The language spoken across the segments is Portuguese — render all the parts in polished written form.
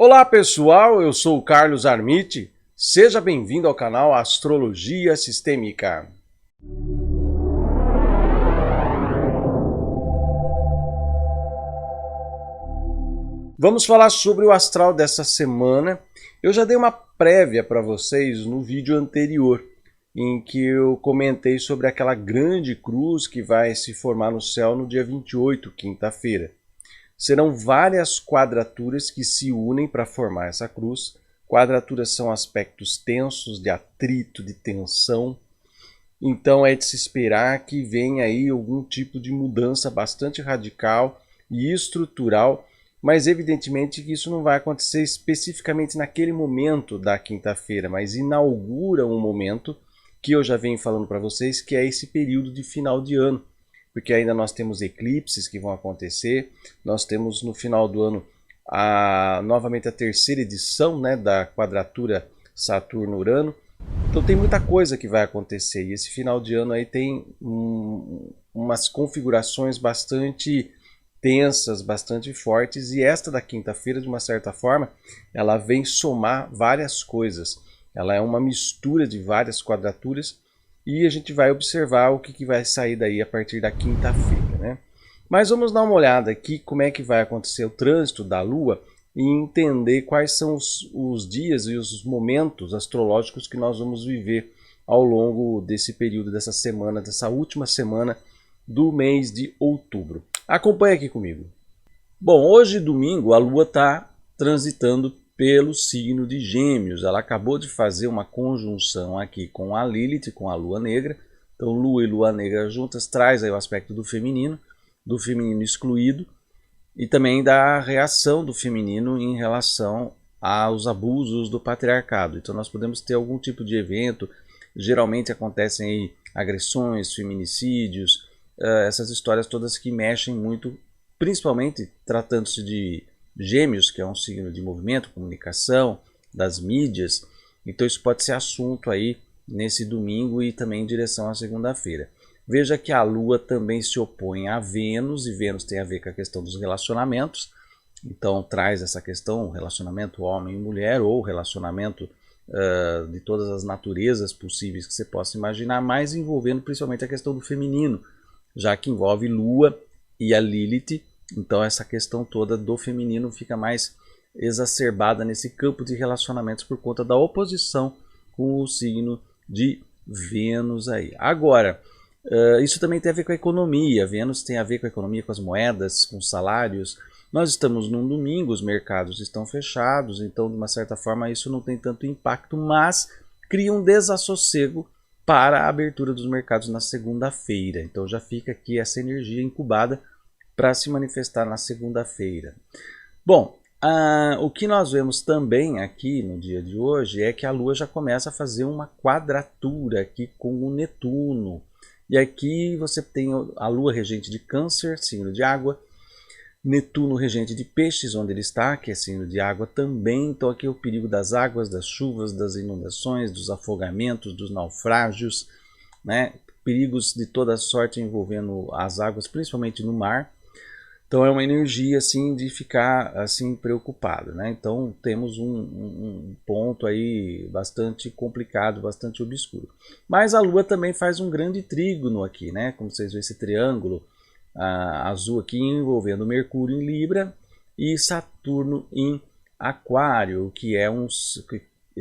Olá pessoal, eu sou o Carlos Armiti, seja bem-vindo ao canal Astrologia Sistêmica. Vamos falar sobre o astral dessa semana. Eu já dei uma prévia para vocês no vídeo anterior, em que eu comentei sobre aquela grande cruz que vai se formar no céu no dia 28, quinta-feira. Serão várias quadraturas que se unem para formar essa cruz. Quadraturas são aspectos tensos, de atrito, de tensão. Então é de se esperar que venha aí algum tipo de mudança bastante radical e estrutural, mas evidentemente que isso não vai acontecer especificamente naquele momento da quinta-feira, mas inaugura um momento que eu já venho falando para vocês, que é esse período de final de ano. Porque ainda nós temos eclipses que vão acontecer, nós temos no final do ano novamente a terceira edição, né, da quadratura Saturno-Urano. Então tem muita coisa que vai acontecer e esse final de ano aí tem umas configurações bastante tensas, bastante fortes, e esta da quinta-feira, de uma certa forma, ela vem somar várias coisas. Ela é uma mistura de várias quadraturas. E a gente vai observar o que vai sair daí a partir da quinta-feira, né? Mas vamos dar uma olhada aqui como é que vai acontecer o trânsito da Lua e entender quais são os dias e os momentos astrológicos que nós vamos viver ao longo desse período, dessa semana, dessa última semana do mês de outubro. Acompanhe aqui comigo. Bom, hoje domingo a Lua está transitando pelo signo de Gêmeos. Ela acabou de fazer uma conjunção aqui com a Lilith, com a Lua Negra. Então Lua e Lua Negra juntas traz aí o aspecto do feminino excluído, e também da reação do feminino em relação aos abusos do patriarcado. Então nós podemos ter algum tipo de evento, geralmente acontecem aí agressões, feminicídios, essas histórias todas que mexem muito, principalmente tratando-se de Gêmeos, que é um signo de movimento, comunicação, das mídias. Então isso pode ser assunto aí nesse domingo e também em direção à segunda-feira. Veja que a Lua também se opõe a Vênus, e Vênus tem a ver com a questão dos relacionamentos. Então traz essa questão, relacionamento homem e mulher, ou relacionamento de todas as naturezas possíveis que você possa imaginar, mas envolvendo principalmente a questão do feminino, já que envolve Lua e a Lilith. Então essa questão toda do feminino fica mais exacerbada nesse campo de relacionamentos por conta da oposição com o signo de Vênus aí. Agora, isso também tem a ver com a economia. Vênus tem a ver com a economia, com as moedas, com os salários. Nós estamos num domingo, os mercados estão fechados, então de uma certa forma isso não tem tanto impacto, mas cria um desassossego para a abertura dos mercados na segunda-feira. Então já fica aqui essa energia incubada para se manifestar na segunda-feira. Bom, o que nós vemos também aqui no dia de hoje é que a Lua já começa a fazer uma quadratura aqui com o Netuno. E aqui você tem a Lua regente de Câncer, signo de água, Netuno regente de Peixes, onde ele está, que é signo de água também. Então aqui é o perigo das águas, das chuvas, das inundações, dos afogamentos, dos naufrágios, né? Perigos de toda sorte envolvendo as águas, principalmente no mar. Então é uma energia assim de ficar assim preocupado, né? Então temos um ponto aí bastante complicado, bastante obscuro. Mas a Lua também faz um grande trígono aqui, né? Como vocês veem, esse triângulo azul aqui envolvendo Mercúrio em Libra e Saturno em Aquário, que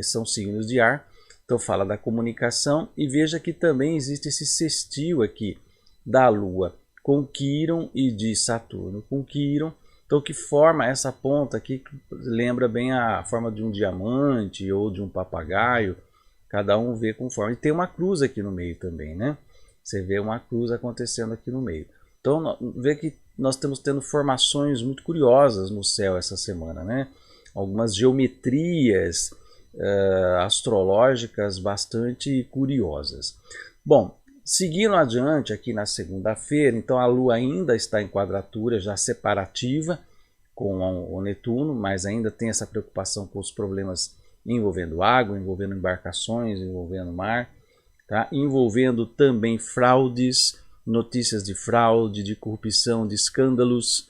são signos de ar. Então fala da comunicação, e veja que também existe esse sextil aqui da Lua com Quirón e de Saturno com Quirón, então que forma essa ponta aqui, que lembra bem a forma de um diamante ou de um papagaio, cada um vê conforme. E tem uma cruz aqui no meio também, né? Você vê uma cruz acontecendo aqui no meio. Então vê que nós estamos tendo formações muito curiosas no céu essa semana, né? Algumas geometrias astrológicas bastante curiosas. Bom, seguindo adiante aqui na segunda-feira, então a Lua ainda está em quadratura já separativa com o Netuno, mas ainda tem essa preocupação com os problemas envolvendo água, envolvendo embarcações, envolvendo mar, tá? Envolvendo também fraudes, notícias de fraude, de corrupção, de escândalos,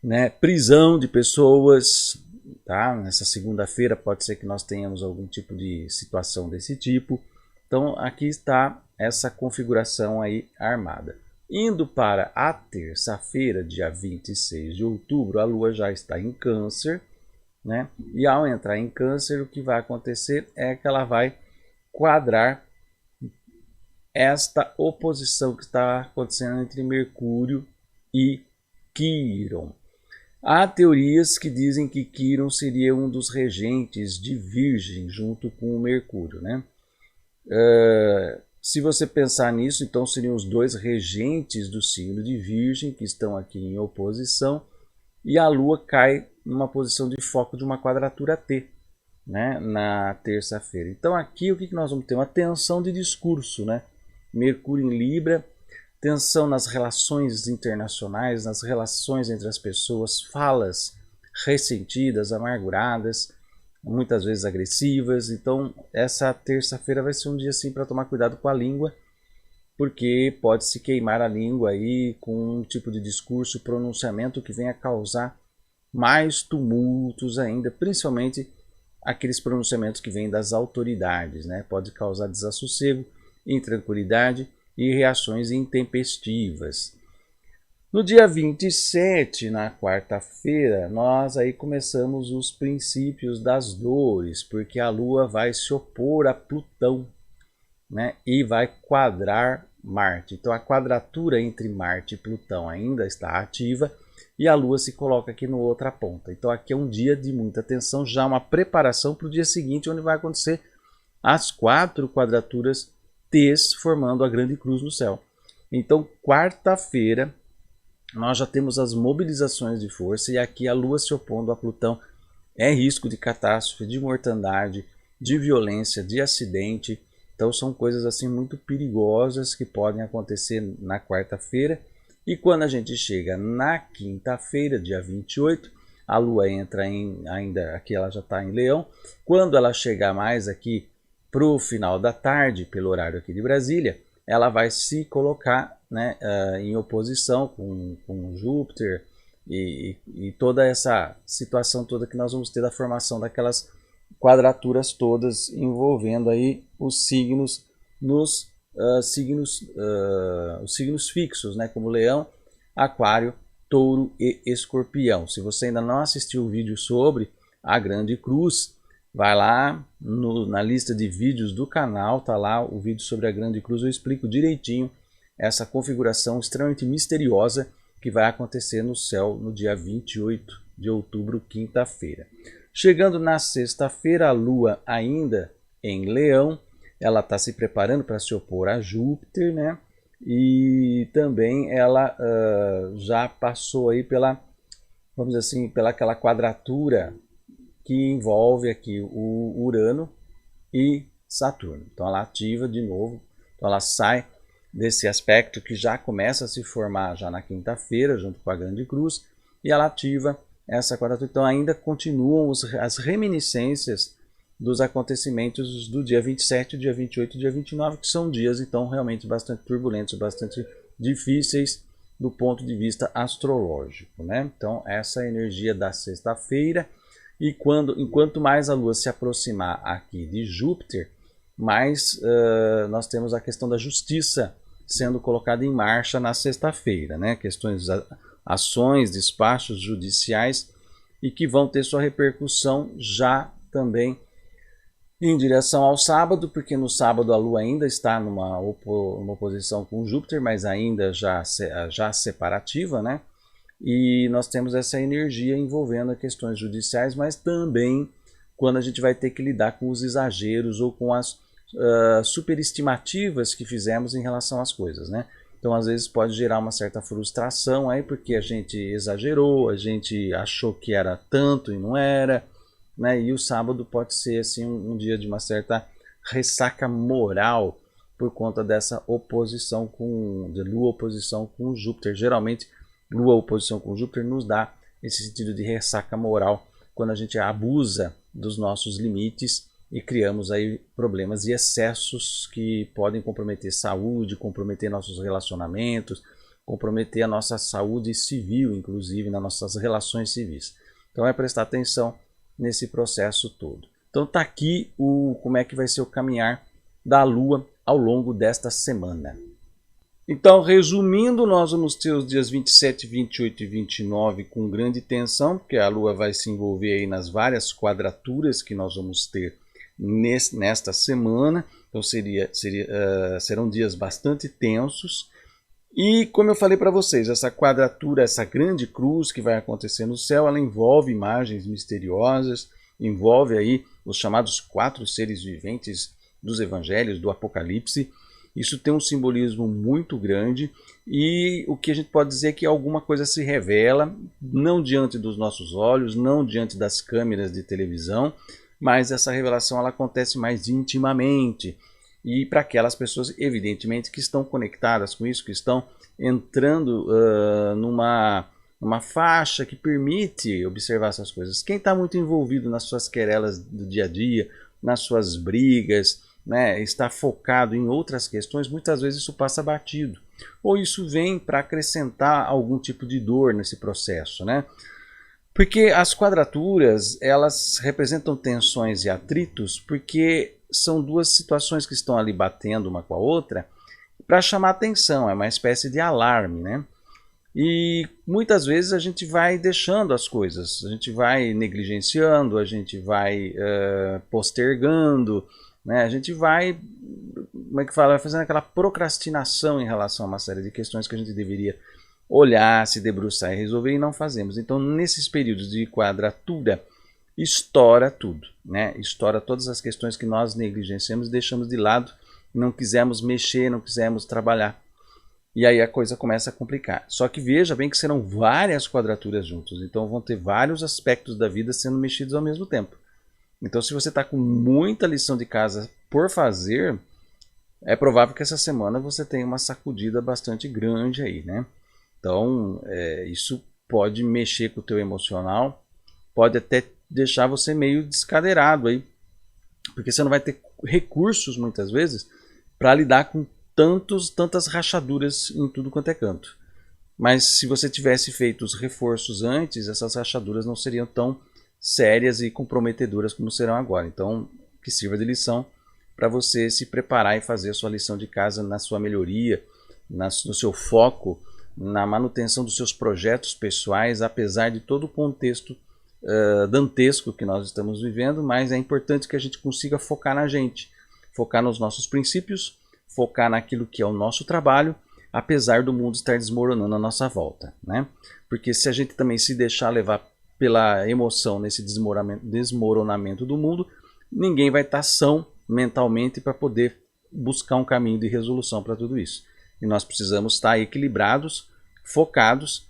né? Prisão de pessoas, tá? Nessa segunda-feira pode ser que nós tenhamos algum tipo de situação desse tipo. Então aqui está essa configuração aí armada. Indo para a terça-feira, dia 26 de outubro, a Lua já está em Câncer, né? E ao entrar em Câncer, o que vai acontecer é que ela vai quadrar esta oposição que está acontecendo entre Mercúrio e Quirón. Há teorias que dizem que Quirón seria um dos regentes de Virgem junto com o Mercúrio, né? Se você pensar nisso, então seriam os dois regentes do signo de Virgem que estão aqui em oposição, e a Lua cai numa posição de foco de uma quadratura T, né, na terça-feira. Então aqui o que nós vamos ter? Uma tensão de discurso, né? Mercúrio em Libra, tensão nas relações internacionais, nas relações entre as pessoas, falas ressentidas, amarguradas, muitas vezes agressivas. Então essa terça-feira vai ser um dia assim para tomar cuidado com a língua, porque pode se queimar a língua aí com um tipo de discurso, pronunciamento que venha causar mais tumultos ainda, principalmente aqueles pronunciamentos que vêm das autoridades, né? Pode causar desassossego, intranquilidade e reações intempestivas. No dia 27, na quarta-feira, nós aí começamos os princípios das dores, porque a Lua vai se opor a Plutão, né, e vai quadrar Marte. Então a quadratura entre Marte e Plutão ainda está ativa e a Lua se coloca aqui na outra ponta. Então aqui é um dia de muita tensão, já uma preparação para o dia seguinte, onde vai acontecer as 4 quadraturas T's formando a grande cruz no céu. Então quarta-feira nós já temos as mobilizações de força, e aqui a Lua se opondo a Plutão é risco de catástrofe, de mortandade, de violência, de acidente. Então são coisas assim muito perigosas que podem acontecer na quarta-feira. E quando a gente chega na quinta-feira, dia 28, a Lua entra ainda aqui, ela já está em Leão. Quando ela chegar mais aqui para o final da tarde, pelo horário aqui de Brasília, ela vai se colocar, né, em oposição com Júpiter e toda essa situação toda que nós vamos ter da formação daquelas quadraturas todas envolvendo aí os signos os signos fixos, né, como Leão, Aquário, Touro e Escorpião. Se você ainda não assistiu o vídeo sobre a Grande Cruz, vai lá na lista de vídeos do canal, tá lá o vídeo sobre a Grande Cruz, eu explico direitinho essa configuração extremamente misteriosa que vai acontecer no céu no dia 28 de outubro, quinta-feira. Chegando na sexta-feira, a Lua ainda em Leão, ela está se preparando para se opor a Júpiter, né? E também ela já passou aí pela, vamos dizer assim, pela aquela quadratura que envolve aqui o Urano e Saturno. Então ela ativa de novo, então ela sai desse aspecto que já começa a se formar já na quinta-feira, junto com a Grande Cruz, e ela ativa essa quadratura. Então ainda continuam as reminiscências dos acontecimentos do dia 27, dia 28 e dia 29, que são dias então realmente bastante turbulentos, bastante difíceis do ponto de vista astrológico, né? Então essa é a energia da sexta-feira. E enquanto mais a Lua se aproximar aqui de Júpiter, mais nós temos a questão da justiça sendo colocada em marcha na sexta-feira, né? Questões, ações, despachos judiciais, e que vão ter sua repercussão já também em direção ao sábado, porque no sábado a Lua ainda está numa oposição com Júpiter, mas ainda já separativa, né? E nós temos essa energia envolvendo questões judiciais, mas também quando a gente vai ter que lidar com os exageros ou com as superestimativas que fizemos em relação às coisas, né? Então às vezes pode gerar uma certa frustração aí, porque a gente exagerou, a gente achou que era tanto e não era, né? E o sábado pode ser assim um dia de uma certa ressaca moral por conta dessa oposição de Lua oposição com Júpiter. Geralmente Lua oposição com Júpiter nos dá esse sentido de ressaca moral quando a gente abusa dos nossos limites e criamos aí problemas e excessos que podem comprometer saúde, comprometer nossos relacionamentos, comprometer a nossa saúde civil, inclusive nas nossas relações civis. Então é prestar atenção nesse processo todo. Então tá aqui como é que vai ser o caminhar da Lua ao longo desta semana. Então, resumindo, nós vamos ter os dias 27, 28 e 29 com grande tensão, porque a Lua vai se envolver aí nas várias quadraturas que nós vamos ter nesta semana. Então serão dias bastante tensos. E como eu falei para vocês, essa quadratura, essa grande cruz que vai acontecer no céu, ela envolve imagens misteriosas, envolve aí os chamados 4 seres viventes dos evangelhos, do Apocalipse. Isso tem um simbolismo muito grande e o que a gente pode dizer é que alguma coisa se revela, não diante dos nossos olhos, não diante das câmeras de televisão, mas essa revelação ela acontece mais intimamente. E para aquelas pessoas, evidentemente, que estão conectadas com isso, que estão entrando numa faixa que permite observar essas coisas. Quem está muito envolvido nas suas querelas do dia a dia, nas suas brigas, né, está focado em outras questões, muitas vezes isso passa batido. Ou isso vem para acrescentar algum tipo de dor nesse processo, né? Porque as quadraturas, elas representam tensões e atritos, porque são duas situações que estão ali batendo uma com a outra para chamar atenção, é uma espécie de alarme, né? E muitas vezes a gente vai deixando as coisas, a gente vai negligenciando, a gente vai postergando, né? A gente vai, como é que fala, vai fazendo aquela procrastinação em relação a uma série de questões que a gente deveria olhar, se debruçar e resolver e não fazemos. Então nesses períodos de quadratura estoura tudo, né? Estoura todas as questões que nós negligenciamos, deixamos de lado, não quisemos mexer, não quisemos trabalhar. E aí a coisa começa a complicar. Só que veja bem que serão várias quadraturas juntas, então vão ter vários aspectos da vida sendo mexidos ao mesmo tempo. Então se você está com muita lição de casa por fazer, é provável que essa semana você tenha uma sacudida bastante grande aí, né? Então isso pode mexer com o teu emocional, pode até deixar você meio descadeirado aí, porque você não vai ter recursos muitas vezes para lidar com tantas rachaduras em tudo quanto é canto. Mas se você tivesse feito os reforços antes, essas rachaduras não seriam tão sérias e comprometedoras como serão agora. Então que sirva de lição para você se preparar e fazer a sua lição de casa na sua melhoria, no seu foco, na manutenção dos seus projetos pessoais, apesar de todo o contexto dantesco que nós estamos vivendo, mas é importante que a gente consiga focar na gente, focar nos nossos princípios, focar naquilo que é o nosso trabalho, apesar do mundo estar desmoronando à nossa volta, né? Porque se a gente também se deixar levar pela emoção nesse desmoronamento do mundo, ninguém vai estar são mentalmente para poder buscar um caminho de resolução para tudo isso. E nós precisamos estar equilibrados, focados,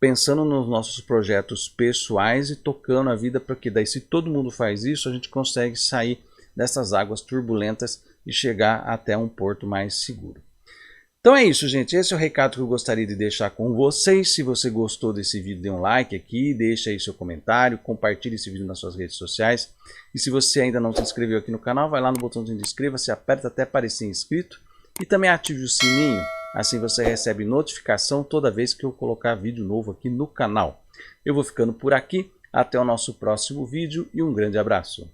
pensando nos nossos projetos pessoais e tocando a vida, porque daí se todo mundo faz isso, a gente consegue sair dessas águas turbulentas e chegar até um porto mais seguro. Então é isso, gente. Esse é o recado que eu gostaria de deixar com vocês. Se você gostou desse vídeo, dê um like aqui, deixa aí seu comentário, compartilhe esse vídeo nas suas redes sociais. E se você ainda não se inscreveu aqui no canal, vai lá no botãozinho de inscreva-se, aperta até aparecer inscrito e também ative o sininho. Assim você recebe notificação toda vez que eu colocar vídeo novo aqui no canal. Eu vou ficando por aqui, até o nosso próximo vídeo e um grande abraço.